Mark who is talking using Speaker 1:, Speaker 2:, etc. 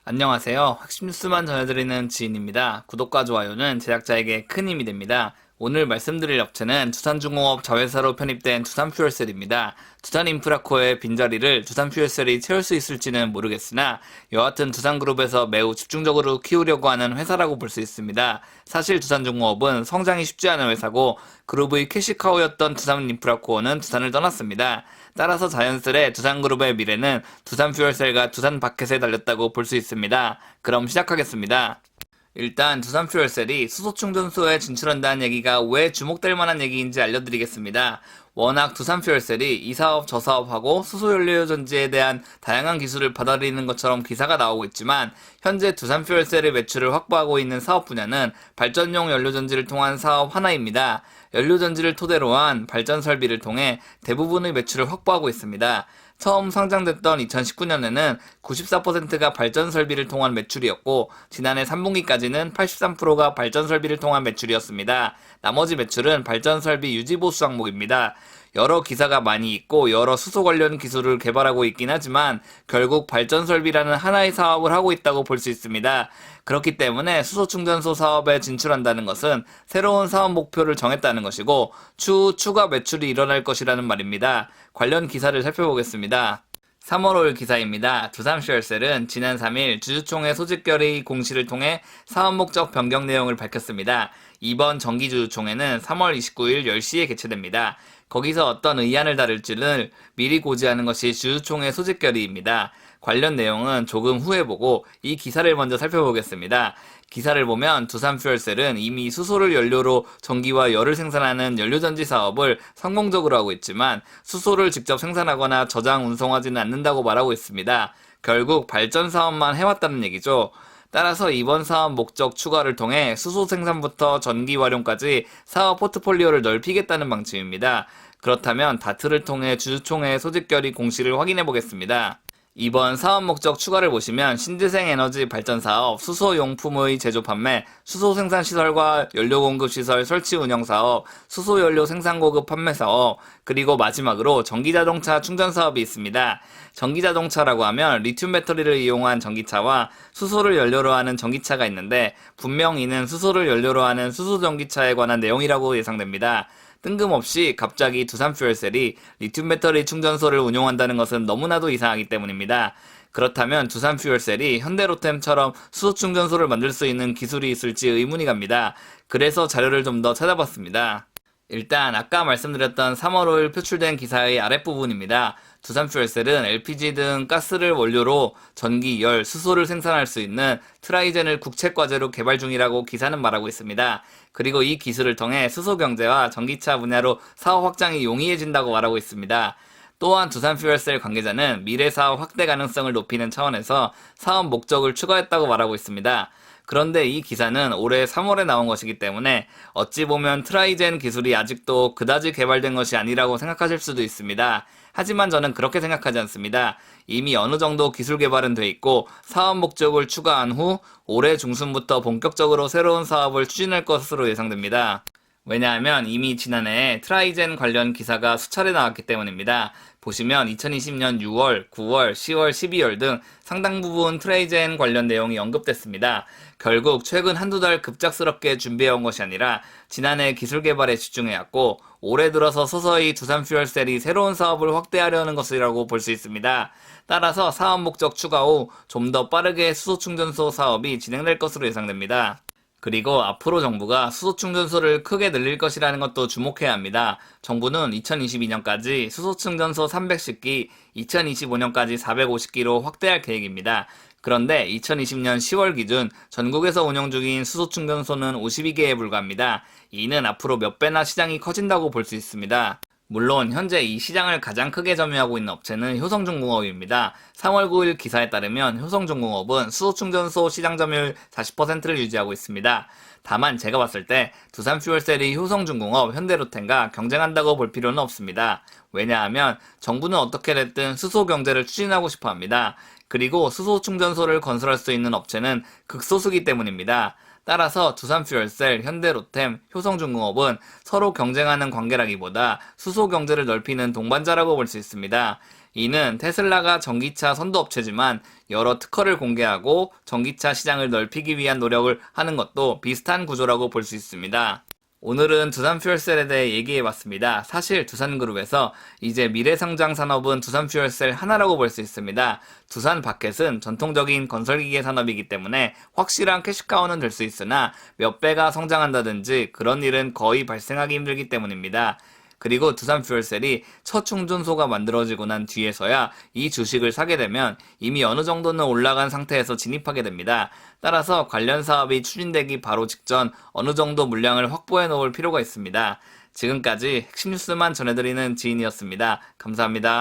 Speaker 1: 안녕하세요. 핵심 뉴스만 전해드리는 지인입니다. 구독과 좋아요는 제작자에게 큰 힘이 됩니다. 오늘 말씀드릴 업체는 두산중공업 자회사로 편입된 두산퓨얼셀입니다. 두산인프라코의 빈자리를 두산퓨얼셀이 채울 수 있을지는 모르겠으나 여하튼 두산그룹에서 매우 집중적으로 키우려고 하는 회사라고 볼 수 있습니다. 사실 두산중공업은 성장이 쉽지 않은 회사고 그룹의 캐시카우였던 두산인프라코어는 두산을 떠났습니다. 따라서 자연스레 두산그룹의 미래는 두산퓨얼셀과 두산바켓에 달렸다고 볼 수 있습니다. 그럼 시작하겠습니다. 일단 두산퓨얼셀이 수소충전소에 진출한다는 얘기가 왜 주목될 만한 얘기인지 알려드리겠습니다. 워낙 두산퓨얼셀이 이 사업 저 사업하고 수소연료전지에 대한 다양한 기술을 받아들이는 것처럼 기사가 나오고 있지만 현재 두산퓨얼셀의 매출을 확보하고 있는 사업 분야는 발전용 연료전지를 통한 사업 하나입니다. 연료전지를 토대로 한 발전 설비를 통해 대부분의 매출을 확보하고 있습니다. 처음 상장됐던 2019년에는 94%가 발전 설비를 통한 매출이었고 지난해 3분기까지는 83%가 발전 설비를 통한 매출이었습니다. 나머지 매출은 발전 설비 유지 보수 항목입니다. 여러 기사가 많이 있고 여러 수소 관련 기술을 개발하고 있긴 하지만 결국 발전 설비라는 하나의 사업을 하고 있다고 볼 수 있습니다. 그렇기 때문에 수소 충전소 사업에 진출한다는 것은 새로운 사업 목표를 정했다는 것이고 추후 추가 매출이 일어날 것이라는 말입니다. 관련 기사를 살펴보겠습니다. 3월 5일 기사입니다. 두산퓨얼셀은 지난 3일 주주총회 소집 결의 공시를 통해 사업 목적 변경 내용을 밝혔습니다. 이번 정기주주총회는 3월 29일 10시에 개최됩니다. 거기서 어떤 의안을 다룰지를 미리 고지하는 것이 주주총회 소집 결의입니다. 관련 내용은 조금 후에 보고 이 기사를 먼저 살펴보겠습니다. 기사를 보면 두산퓨얼셀은 이미 수소를 연료로 전기와 열을 생산하는 연료전지 사업을 성공적으로 하고 있지만 수소를 직접 생산하거나 저장 운송하지는 않는다고 말하고 있습니다. 결국 발전 사업만 해왔다는 얘기죠. 따라서 이번 사업 목적 추가를 통해 수소 생산부터 전기 활용까지 사업 포트폴리오를 넓히겠다는 방침입니다. 그렇다면 다트를 통해 주주총회 소집 결의 공시를 확인해 보겠습니다. 이번 사업 목적 추가를 보시면 신재생 에너지 발전 사업, 수소용품의 제조 판매, 수소 생산 시설과 연료 공급 시설 설치 운영 사업, 수소 연료 생산 고급 판매 사업, 그리고 마지막으로 전기자동차 충전 사업이 있습니다. 전기자동차라고 하면 리튬 배터리를 이용한 전기차와 수소를 연료로 하는 전기차가 있는데 분명 이는 수소를 연료로 하는 수소전기차에 관한 내용이라고 예상됩니다. 뜬금없이 갑자기 두산퓨얼셀이 리튬 배터리 충전소를 운용한다는 것은 너무나도 이상하기 때문입니다. 그렇다면 두산퓨얼셀이 현대로템처럼 수소 충전소를 만들 수 있는 기술이 있을지 의문이 갑니다. 그래서 자료를 좀 더 찾아봤습니다. 일단 아까 말씀드렸던 3월 5일 표출된 기사의 아랫부분입니다. 두산퓨얼셀은 LPG 등 가스를 원료로 전기, 열, 수소를 생산할 수 있는 트라이젠을 국책과제로 개발 중이라고 기사는 말하고 있습니다. 그리고 이 기술을 통해 수소 경제와 전기차 분야로 사업 확장이 용이해진다고 말하고 있습니다. 또한 두산퓨얼셀 관계자는 미래 사업 확대 가능성을 높이는 차원에서 사업 목적을 추가했다고 말하고 있습니다. 그런데 이 기사는 올해 3월에 나온 것이기 때문에 어찌 보면 트라이젠 기술이 아직도 그다지 개발된 것이 아니라고 생각하실 수도 있습니다. 하지만 저는 그렇게 생각하지 않습니다. 이미 어느 정도 기술 개발은 돼 있고 사업 목적을 추가한 후 올해 중순부터 본격적으로 새로운 사업을 추진할 것으로 예상됩니다. 왜냐하면 이미 지난해 트라이젠 관련 기사가 수차례 나왔기 때문입니다. 보시면 2020년 6월, 9월, 10월, 12월 등 상당 부분 트라이젠 관련 내용이 언급됐습니다. 결국 최근 한두 달 급작스럽게 준비해온 것이 아니라 지난해 기술 개발에 집중해왔고 올해 들어서 서서히 두산퓨얼셀이 새로운 사업을 확대하려는 것이라고 볼 수 있습니다. 따라서 사업 목적 추가 후 좀 더 빠르게 수소충전소 사업이 진행될 것으로 예상됩니다. 그리고 앞으로 정부가 수소충전소를 크게 늘릴 것이라는 것도 주목해야 합니다. 정부는 2022년까지 수소충전소 310기, 2025년까지 450기로 확대할 계획입니다. 그런데 2020년 10월 기준 전국에서 운영 중인 수소충전소는 52개에 불과합니다. 이는 앞으로 몇 배나 시장이 커진다고 볼 수 있습니다. 물론 현재 이 시장을 가장 크게 점유하고 있는 업체는 효성중공업입니다. 3월 9일 기사에 따르면 효성중공업은 수소충전소 시장 점유율 40%를 유지하고 있습니다. 다만 제가 봤을 때 두산퓨얼셀이 효성중공업, 현대로템과 경쟁한다고 볼 필요는 없습니다. 왜냐하면 정부는 어떻게 됐든 수소 경제를 추진하고 싶어 합니다. 그리고 수소 충전소를 건설할 수 있는 업체는 극소수기 때문입니다. 따라서 두산퓨얼셀, 현대로템, 효성중공업은 서로 경쟁하는 관계라기보다 수소 경제를 넓히는 동반자라고 볼 수 있습니다. 이는 테슬라가 전기차 선도업체지만 여러 특허를 공개하고 전기차 시장을 넓히기 위한 노력을 하는 것도 비슷한 구조라고 볼 수 있습니다. 오늘은 두산퓨얼셀에 대해 얘기해봤습니다. 사실 두산그룹에서 이제 미래성장 산업은 두산퓨얼셀 하나라고 볼 수 있습니다. 두산바켓은 전통적인 건설기계 산업이기 때문에 확실한 캐시카우는 될 수 있으나 몇 배가 성장한다든지 그런 일은 거의 발생하기 힘들기 때문입니다. 그리고 두산퓨얼셀이 첫 충전소가 만들어지고 난 뒤에서야 이 주식을 사게 되면 이미 어느 정도는 올라간 상태에서 진입하게 됩니다. 따라서 관련 사업이 추진되기 바로 직전 어느 정도 물량을 확보해 놓을 필요가 있습니다. 지금까지 핵심 뉴스만 전해드리는 지인이었습니다. 감사합니다.